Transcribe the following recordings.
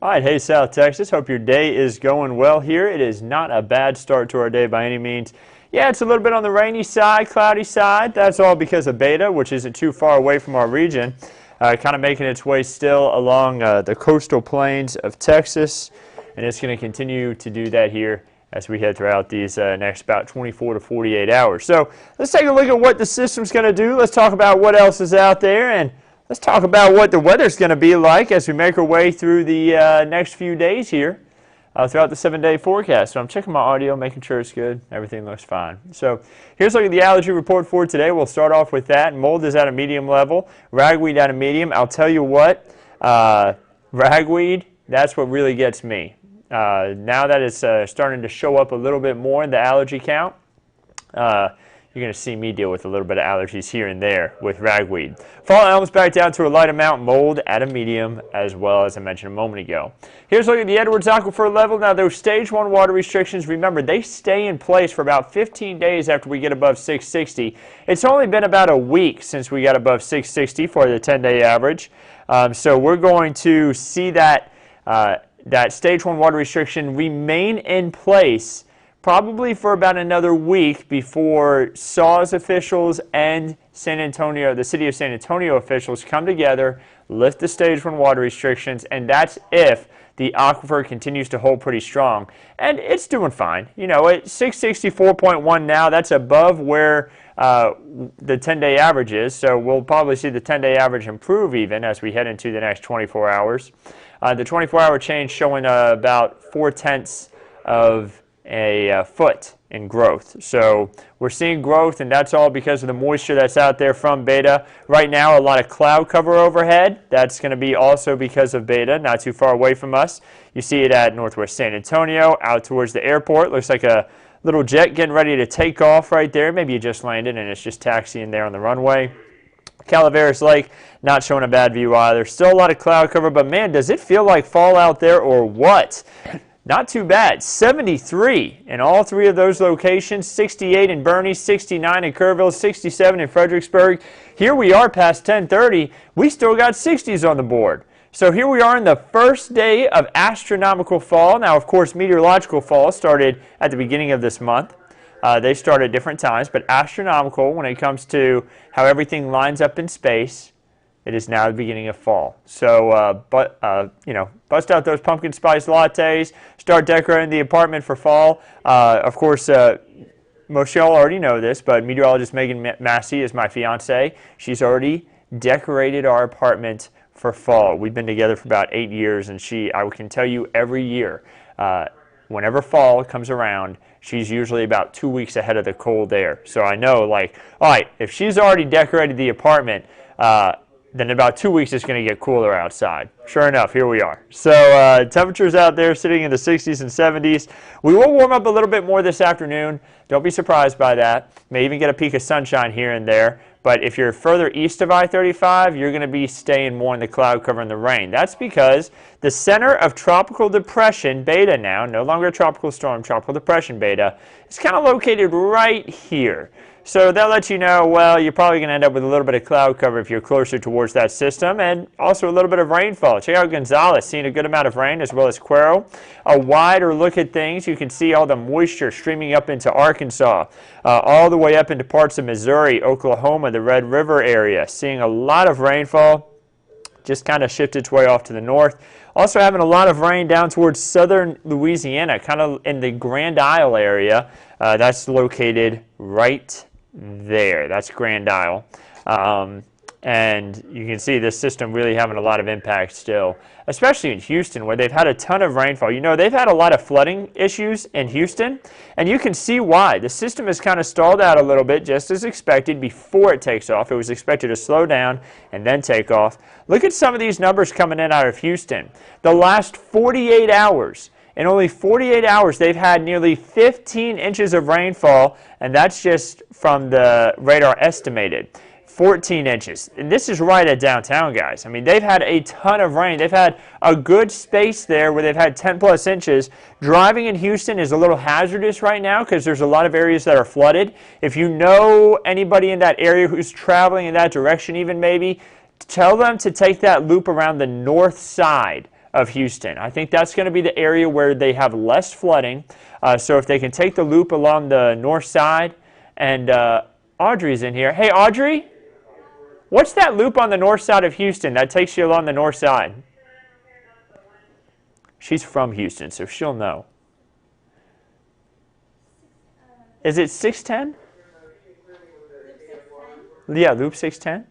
All right, hey South Texas, hope your day is going well here. It is not a bad start to our day by any means. Yeah, it's a little bit on the rainy side, cloudy side. That's all because of Beta, which isn't too far away from our region, kind of making its way still along the coastal plains of Texas, and it's going to continue to do that here as we head throughout these next about 24 to 48 hours. So let's take a look at what the system's going to do. Let's talk about what else is out there, and let's talk about what the weather's going to be like as we make our way through the next few days here throughout the 7-day forecast. So I'm checking my audio, making sure it's good. Everything looks fine. So here's a look at the allergy report for today. We'll start off with that. Mold is at a medium level. Ragweed at a medium. I'll tell you what, ragweed, that's what really gets me. Now that it's starting to show up a little bit more in the allergy count, you're going to see me deal with a little bit of allergies here and there with ragweed. Fall elms back down to a light amount, mold at a medium, as well as I mentioned a moment ago. Here's a look at the Edwards Aquifer level. Now those stage 1 water restrictions, remember, they stay in place for about 15 days after we get above 660. It's only been about a week since we got above 660 for the 10-day average. So we're going to see that, that stage 1 water restriction remain in place probably for about another week before SAWS officials and San Antonio, the city of San Antonio officials come together, lift the stage 1 water restrictions, and that's if the aquifer continues to hold pretty strong. And it's doing fine. You know, at 664.1 now, that's above where the 10-day average is, so we'll probably see the 10-day average improve even as we head into the next 24 hours. The 24-hour change showing about 0.4 of a foot in growth. So we're seeing growth, and that's all because of the moisture that's out there from Beta. Right now, a lot of cloud cover overhead. That's going to be also because of Beta, not too far away from us. You see it at northwest San Antonio, out towards the airport. Looks like a little jet getting ready to take off right there. Maybe you just landed and it's just taxiing there on the runway. Calaveras Lake, not showing a bad view either. Still a lot of cloud cover, but man, does it feel like fall out there or what? Not too bad. 73 in all three of those locations. 68 in Bernie, 69 in Kerrville, 67 in Fredericksburg. Here we are past 10:30. We still got 60s on the board. So here we are in the first day of astronomical fall. Now, of course, meteorological fall started at the beginning of this month. They start at different times, but astronomical, when it comes to how everything lines up in space, it is now the beginning of fall. So, you know, bust out those pumpkin spice lattes, start decorating the apartment for fall. Of course, most of y'all already know this, but meteorologist Megan Massey is my fiance. She's already decorated our apartment for fall. We've been together for about 8 years, and I can tell you every year, whenever fall comes around, she's usually about 2 weeks ahead of the cold air. So I know, like, all right, if she's already decorated the apartment, then in about 2 weeks it's going to get cooler outside. Sure enough, here we are. So temperatures out there sitting in the 60s and 70s. We will warm up a little bit more this afternoon. Don't be surprised by that. May even get a peek of sunshine here and there. But if you're further east of I-35, you're going to be staying more in the cloud cover and the rain. That's because the center of tropical depression, Beta now, no longer a tropical storm, tropical depression Beta, is kind of located right here. So that lets you know, well, you're probably going to end up with a little bit of cloud cover if you're closer towards that system, and also a little bit of rainfall. Check out Gonzales, seeing a good amount of rain, as well as Cuero. A wider look at things, you can see all the moisture streaming up into Arkansas, all the way up into parts of Missouri, Oklahoma, the Red River area. Seeing a lot of rainfall, just kind of shifted its way off to the north. Also having a lot of rain down towards southern Louisiana, kind of in the Grand Isle area. That's located right there. That's Grand Isle. And you can see this system really having a lot of impact still, especially in Houston, where they've had a ton of rainfall. You know, they've had a lot of flooding issues in Houston, and you can see why. The system has kind of stalled out a little bit, just as expected, before it takes off. It was expected to slow down and then take off. Look at some of these numbers coming in out of Houston. The last 48 hours, in only 48 hours, they've had nearly 15 inches of rainfall, and that's just from the radar estimated. 14 inches. And this is right at downtown, guys. I mean, they've had a ton of rain. They've had a good space there where they've had 10 plus inches. Driving in Houston is a little hazardous right now because there's a lot of areas that are flooded. If you know anybody in that area who's traveling in that direction even maybe, tell them to take that loop around the north side of Houston. I think that's going to be the area where they have less flooding. So if they can take the loop along the north side, and Audrey's in here. Hey, Audrey, what's that loop on the north side of Houston that takes you along the north side? She's from Houston, so she'll know. Is it 610? Yeah, loop 610.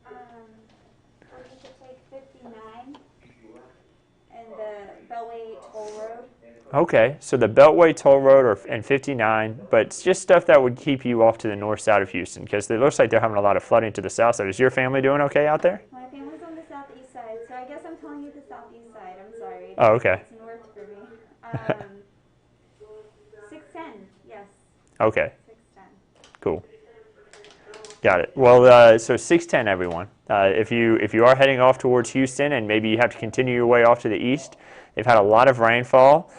Or you could take 59 and the Beltway Toll Road. Okay, so the Beltway Toll Road and 59, but it's just stuff that would keep you off to the north side of Houston, because it looks like they're having a lot of flooding to the south side. Is your family doing okay out there? My family's on the southeast side, so I guess I'm telling you the southeast side. I'm sorry. Oh, okay. It's north for me. 610, yes. Okay. 610. Cool. Got it. Well, so 610, everyone. If you are heading off towards Houston and maybe you have to continue your way off to the east, they've had a lot of rainfall.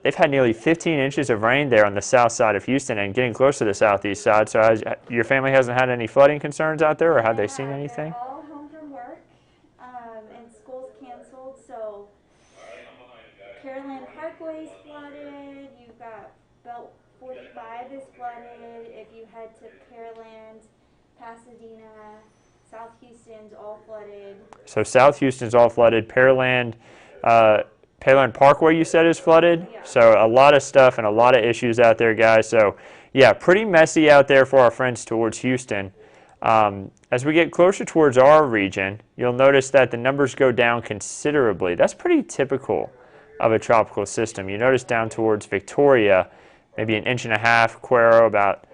They've had nearly 15 inches of rain there on the south side of Houston and getting close to the southeast side. So your family hasn't had any flooding concerns out there, or have they seen anything? They're all home from work, and school's canceled, so Caroline Parkway is flooded. You've got Belt 45 is flooded. If you head to Pearland, Pasadena, South Houston's all flooded. So South Houston's all flooded. Pearland Parkway, you said, is flooded. Yeah. So a lot of stuff and a lot of issues out there, guys. So yeah, pretty messy out there for our friends towards Houston. As we get closer towards our region, you'll notice that the numbers go down considerably. That's pretty typical of a tropical system. You notice down towards Victoria, maybe 1.5 inches, Cuero about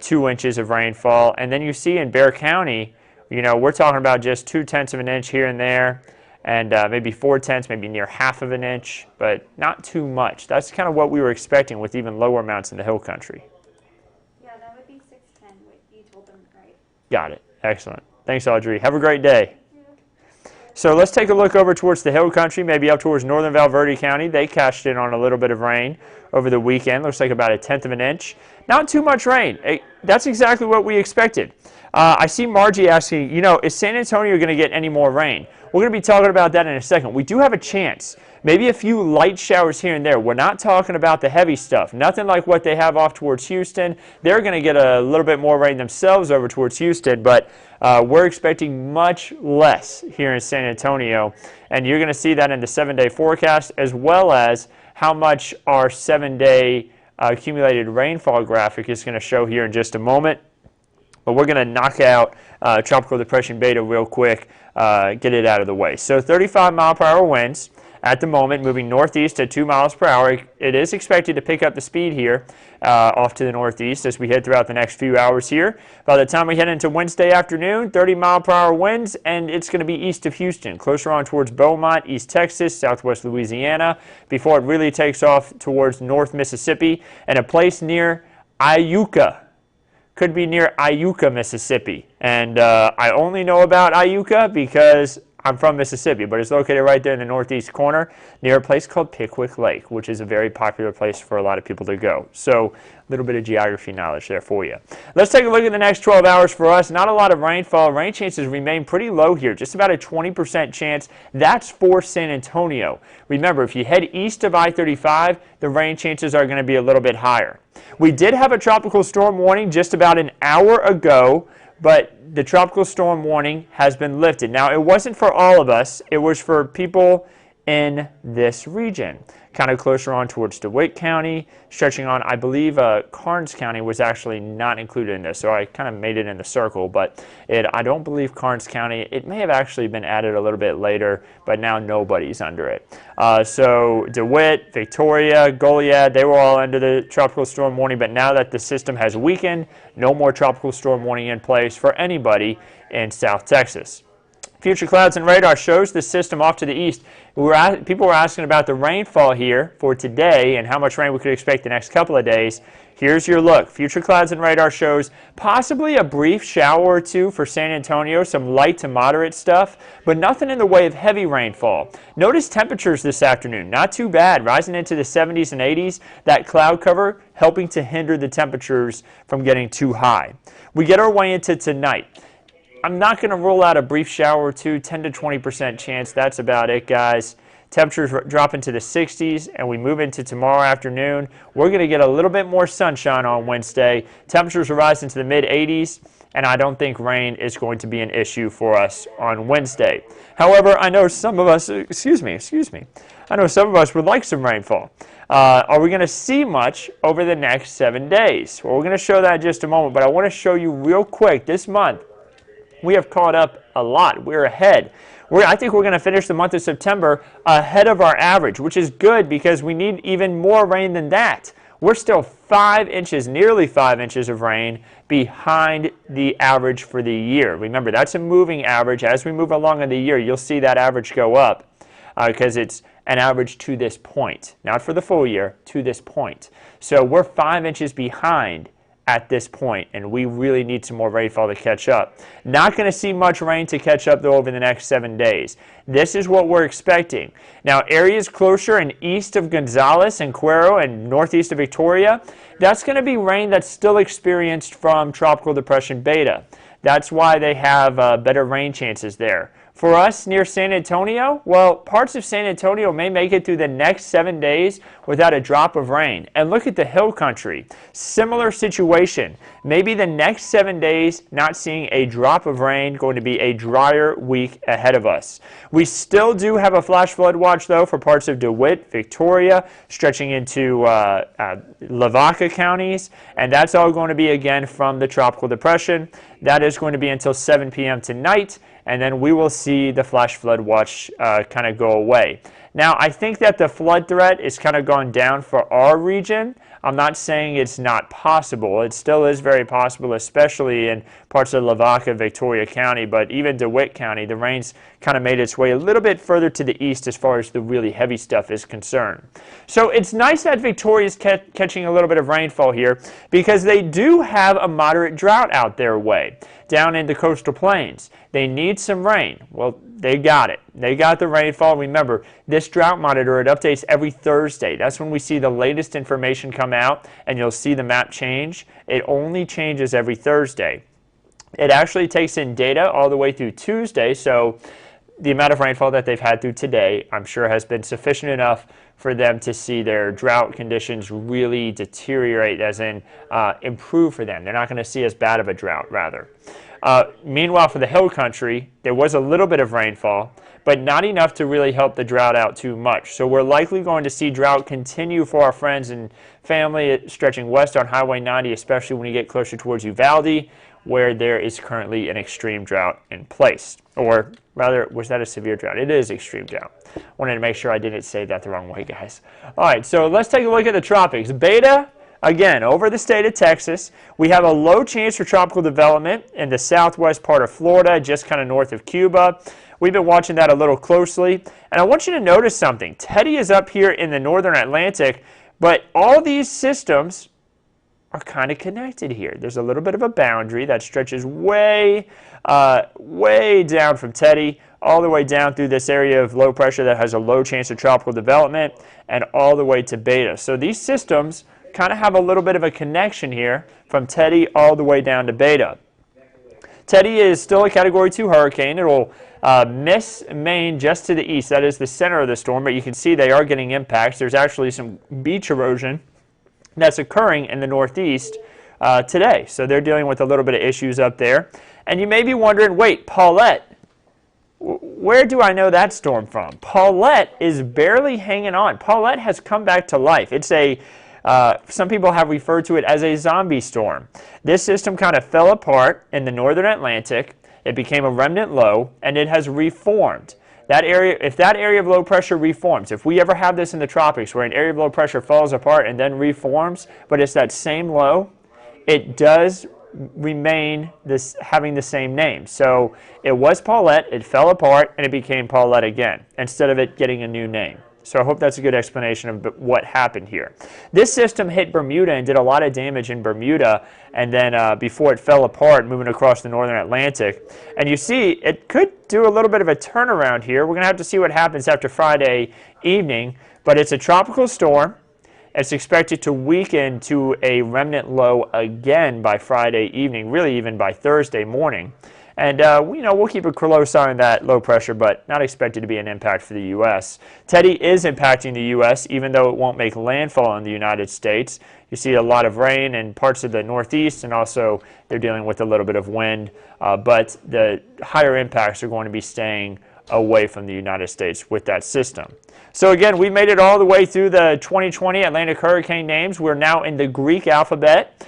2 inches of rainfall. And then you see in Bexar County, we're talking about just 0.2 of an inch here and there, and maybe 0.4, maybe near 1/2 of an inch, but not too much. That's kind of what we were expecting with even lower amounts in the hill country. Yeah, that would be 610. You told them right. Got it. Excellent. Thanks, Audrey. Have a great day. So let's take a look over towards the hill country, maybe up towards northern Valverde County. They cashed in on a little bit of rain over the weekend. Looks like about 1/10 of an inch. Not too much rain. That's exactly what we expected. I see Margie asking, is San Antonio going to get any more rain? We're going to be talking about that in a second. We do have a chance. Maybe a few light showers here and there. We're not talking about the heavy stuff. Nothing like what they have off towards Houston. They're going to get a little bit more rain themselves over towards Houston, but we're expecting much less here in San Antonio. And you're going to see that in the 7-day forecast, as well as how much our 7-day accumulated rainfall graphic is going to show here in just a moment. But we're going to knock out Tropical Depression Beta real quick, get it out of the way. So 35-mile-per-hour winds at the moment, moving northeast at 2 miles per hour. It is expected to pick up the speed here off to the northeast as we head throughout the next few hours here. By the time we head into Wednesday afternoon, 30-mile-per-hour winds, and it's going to be east of Houston, closer on towards Beaumont, East Texas, southwest Louisiana, before it really takes off towards North Mississippi and a place near Iuka. Could be near Iuka, Mississippi. And I only know about Iuka because I'm from Mississippi, but it's located right there in the northeast corner near a place called Pickwick Lake, which is a very popular place for a lot of people to go. So a little bit of geography knowledge there for you. Let's take a look at the next 12 hours for us. Not a lot of rainfall. Rain chances remain pretty low here, just about a 20% chance. That's for San Antonio. Remember, if you head east of I-35, the rain chances are going to be a little bit higher. We did have a tropical storm warning just about an hour ago, but the tropical storm warning has been lifted. Now, it wasn't for all of us. It was for people in this region, kind of closer on towards DeWitt County, stretching on, I believe Karnes County was actually not included in this, so I kind of made it in the circle, but I don't believe Karnes County, it may have actually been added a little bit later, but now nobody's under it. So DeWitt, Victoria, Goliad, they were all under the tropical storm warning, but now that the system has weakened, no more tropical storm warning in place for anybody in South Texas. Future clouds and radar shows the system off to the east. People were asking about the rainfall here for today and how much rain we could expect the next couple of days. Here's your look. Future clouds and radar shows possibly a brief shower or two for San Antonio, some light to moderate stuff, but nothing in the way of heavy rainfall. Notice temperatures this afternoon, not too bad, rising into the 70s and 80s. That cloud cover helping to hinder the temperatures from getting too high. We get our way into tonight. I'm not going to rule out a brief shower or two, 10 to 20% chance. That's about it, guys. Temperatures drop into the 60s, and we move into tomorrow afternoon. We're going to get a little bit more sunshine on Wednesday. Temperatures will rise into the mid-80s, and I don't think rain is going to be an issue for us on Wednesday. However, I know some of us, excuse me. I know some of us would like some rainfall. Are we going to see much over the next 7 days? Well, we're going to show that in just a moment, but I want to show you real quick. This month, we have caught up a lot. We're ahead. I think we're going to finish the month of September ahead of our average, which is good because we need even more rain than that. We're still 5 inches, nearly 5 inches of rain behind the average for the year. Remember, that's a moving average. As we move along in the year, you'll see that average go up because it's an average to this point, not for the full year, to this point. So we're 5 inches behind at this point, and we really need some more rainfall to catch up. Not going to see much rain to catch up, though, over the next 7 days. This is what we're expecting. Now, areas closer and east of Gonzales and Cuero and northeast of Victoria, that's going to be rain that's still experienced from Tropical Depression Beta. That's why they have better rain chances there. For us near San Antonio, well, parts of San Antonio may make it through the next 7 days without a drop of rain. And look at the hill country. Similar situation. Maybe the next 7 days not seeing a drop of rain, going to be a drier week ahead of us. We still do have a flash flood watch, though, for parts of DeWitt, Victoria, stretching into Lavaca counties. And that's all going to be, again, from the tropical depression. That is going to be until 7 p.m. tonight. And then we will see the flash flood watch kind of go away. Now, I think that the flood threat is kind of gone down for our region. I'm not saying it's not possible. It still is very possible, especially in parts of Lavaca, Victoria County, but even DeWitt County, the rain's kind of made its way a little bit further to the east as far as the really heavy stuff is concerned. So it's nice that Victoria's catching a little bit of rainfall here because they do have a moderate drought out their way down in the coastal plains. They need some rain. Well, they got it. They got the rainfall. Remember, this drought monitor, it updates every Thursday. That's when we see the latest information come out, and you'll see the map change. It only changes every Thursday. It actually takes in data all the way through Tuesday, so the amount of rainfall that they've had through today, I'm sure, has been sufficient enough for them to see their drought conditions really deteriorate, as in improve for them. They're not going to see as bad of a drought, rather. Meanwhile, for the hill country, there was a little bit of rainfall, but not enough to really help the drought out too much. So we're likely going to see drought continue for our friends and family stretching west on Highway 90, especially when you get closer towards Uvalde, where there is currently an extreme drought in place. Or rather, was that a severe drought? It is extreme drought. Wanted to make sure I didn't say that the wrong way, guys. All right, so let's take a look at the tropics. Beta, again, over the state of Texas, we have a low chance for tropical development in the southwest part of Florida, just kind of north of Cuba. We've been watching that a little closely. And I want you to notice something. Teddy is up here in the northern Atlantic, but all these systems are kind of connected here. There's a little bit of a boundary that stretches way down from Teddy, all the way down through this area of low pressure that has a low chance of tropical development, and all the way to Beta. So these systems kind of have a little bit of a connection here from Teddy all the way down to Beta. Teddy is still a Category 2 hurricane. It will miss Maine just to the east. That is the center of the storm, but you can see they are getting impacts. There's actually some beach erosion that's occurring in the northeast today. So they're dealing with a little bit of issues up there. And you may be wondering, wait, Paulette, where do I know that storm from? Paulette is barely hanging on. Paulette has come back to life. It's a some people have referred to it as a zombie storm. This system kind of fell apart in the northern Atlantic. It became a remnant low, and it has reformed. That area, if that area of low pressure reforms, if we ever have this in the tropics where an area of low pressure falls apart and then reforms, but it's that same low, it does remain having the same name. So it was Paulette, it fell apart, and it became Paulette again, instead of it getting a new name. So I hope that's a good explanation of what happened here. This system hit Bermuda and did a lot of damage in Bermuda, and then before it fell apart, moving across the northern Atlantic. And you see, it could do a little bit of a turnaround here. We're going to have to see what happens after Friday evening, but it's a tropical storm. It's expected to weaken to a remnant low again by Friday evening, really even by Thursday morning. And, we'll keep a close eye on that low pressure, but not expected to be an impact for the U.S. Teddy is impacting the U.S., even though it won't make landfall in the United States. You see a lot of rain in parts of the Northeast, and also they're dealing with a little bit of wind, but the higher impacts are going to be staying away from the United States with that system. So again, we made it all the way through the 2020 Atlantic hurricane names. We're now in the Greek alphabet.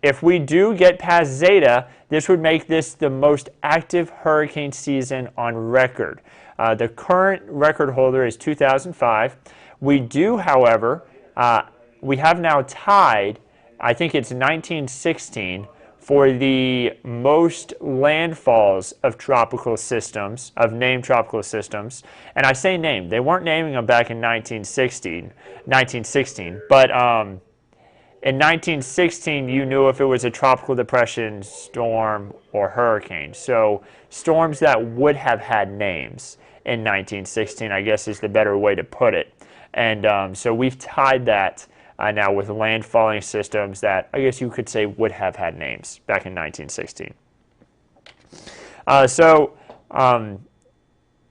If we do get past Zeta, this would make this the most active hurricane season on record. The current record holder is 2005. We do, however, we have now tied, I think it's 1916, for the most landfalls of tropical systems, of named tropical systems. And I say named, they weren't naming them back in 1916, but in 1916, you knew if it was a tropical depression, storm, or hurricane. So storms that would have had names in 1916, I guess, is the better way to put it. And so we've tied that now with landfalling systems that I guess you could say would have had names back in 1916.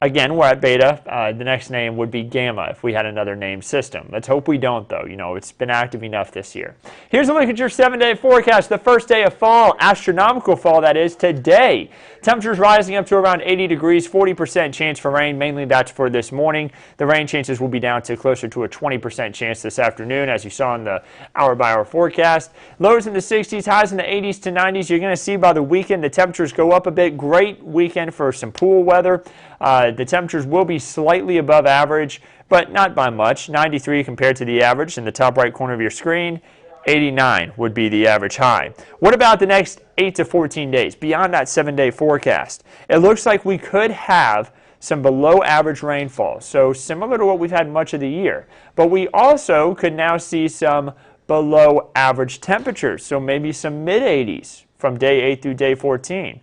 Again, we're at beta. The next name would be gamma if we had another named system. Let's hope we don't, though. It's been active enough this year. Here's a look at your 7-day forecast. The first day of fall, astronomical fall that is, today. Temperatures rising up to around 80 degrees, 40% chance for rain. Mainly that's for this morning. The rain chances will be down to closer to a 20% chance this afternoon, as you saw in the hour-by-hour forecast. Lows in the 60s, highs in the 80s to 90s. You're going to see by the weekend the temperatures go up a bit. Great weekend for some pool weather. The temperatures will be slightly above average, but not by much. 93 compared to the average in the top right corner of your screen. 89 would be the average high. What about the next 8 to 14 days beyond that 7-day forecast? It looks like we could have some below average rainfall, so similar to what we've had much of the year. But we also could now see some below average temperatures, so maybe some mid-80s from day 8 through day 14.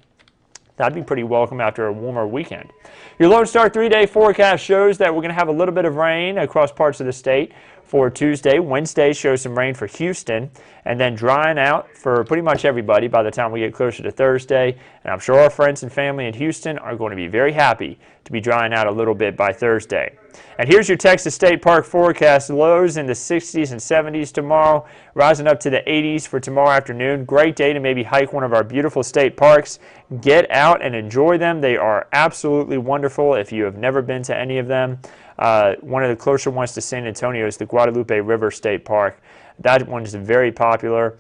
That'd be pretty welcome after a warmer weekend. Your Lone Star 3-day forecast shows that we're going to have a little bit of rain across parts of the state for Tuesday. Wednesday shows some rain for Houston, and then drying out for pretty much everybody by the time we get closer to Thursday. And I'm sure our friends and family in Houston are going to be very happy to be drying out a little bit by Thursday. And here's your Texas State Park forecast. Lows in the 60s and 70s tomorrow, rising up to the 80s for tomorrow afternoon. Great day to maybe hike one of our beautiful state parks. Get out and enjoy them. They are absolutely wonderful if you have never been to any of them. One of the closer ones to San Antonio is the Guadalupe River State Park. That one is very popular.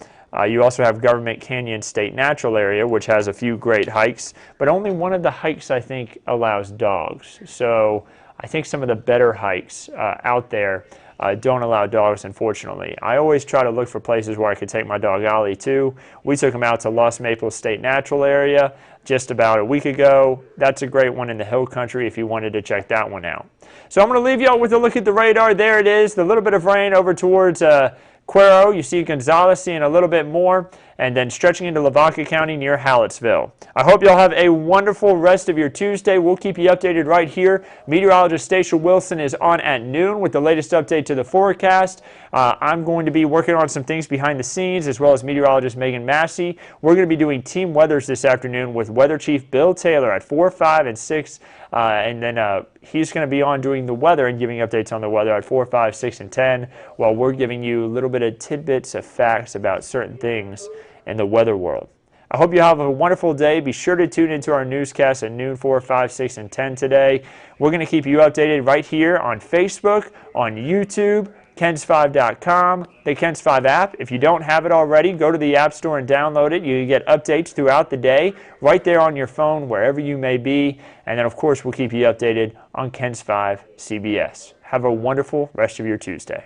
You also have Government Canyon State Natural Area, which has a few great hikes, but only one of the hikes, I think, allows dogs. So I think some of the better hikes out there don't allow dogs, unfortunately. I always try to look for places where I could take my dog Ollie too. We took him out to Lost Maples State Natural Area just about a week ago. That's a great one in the hill country if you wanted to check that one out. So I'm going to leave y'all with a look at the radar. There it is, the little bit of rain over towards Cuero. You see Gonzales seeing a little bit more, and then stretching into Lavaca County near Hallettsville. I hope y'all have a wonderful rest of your Tuesday. We'll keep you updated right here. Meteorologist Andrew Wilson is on at noon with the latest update to the forecast. I'm going to be working on some things behind the scenes, as well as meteorologist Megan Massey. We're going to be doing team weathers this afternoon with Weather Chief Bill Taylor at 4, 5, and 6. And then he's going to be on doing the weather and giving updates on the weather at 4, 5, 6, and 10, while we're giving you a little bit of tidbits of facts about certain things in the weather world. I hope you have a wonderful day. Be sure to tune into our newscast at noon, 4, 5, 6, and 10 today. We're going to keep you updated right here on Facebook, on YouTube, KENS5.com, the KENS5 app. If you don't have it already, go to the App Store and download it. You get updates throughout the day right there on your phone, wherever you may be. And then, of course, we'll keep you updated on KENS5 CBS. Have a wonderful rest of your Tuesday.